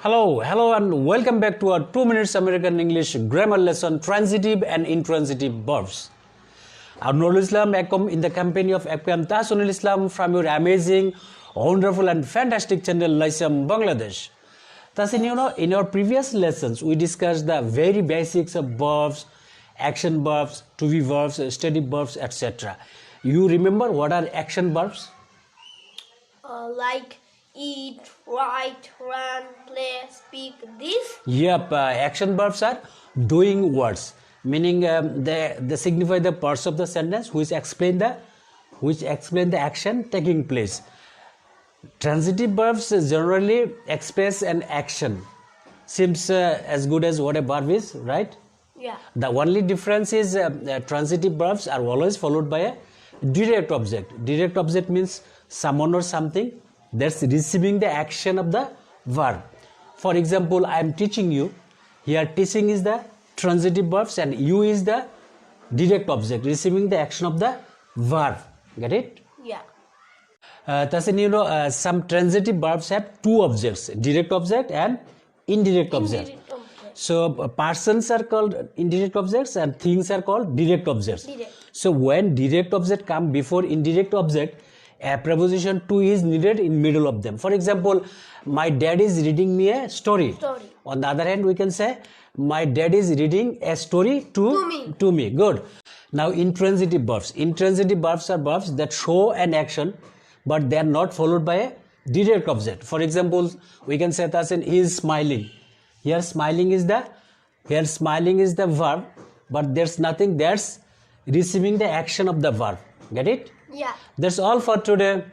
Hello and welcome back to our 2 minutes American English grammar lesson Transitive and Intransitive Verbs. I'm Nurul Islam Akom in the company of Akom Tasunul Islam from your amazing, wonderful and fantastic channel Laisam Bangladesh. Tasin, in our previous lessons we discussed the very basics of verbs, action verbs, to be verbs, steady verbs, etc. You remember what are action verbs? Like eat, write, run, play, speak, this? Yep, action verbs are doing words, meaning they signify the parts of the sentence which explain the action taking place. Transitive verbs generally express an action. Seems as good as what a verb is, right? Yeah. The only difference is transitive verbs are always followed by a direct object. Direct object means someone or something that's receiving the action of the verb. For example, I am teaching you. Here teaching is the transitive verbs and you is the direct object receiving the action of the verb. Get it? Yeah. Tasin, some transitive verbs have two objects, direct object and indirect object. So persons are called indirect objects and things are called direct objects. Direct. So when direct object come before indirect object, a preposition to is needed in middle of them. For example, my dad is reading me a story. On the other hand, we can say my dad is reading a story to me. Good. Now intransitive verbs. Intransitive verbs are verbs that show an action but they are not followed by a direct object. For example, we can say that he is smiling. Here smiling is the verb, but there's nothing that's receiving the action of the verb. Get it? Yeah. That's all for today.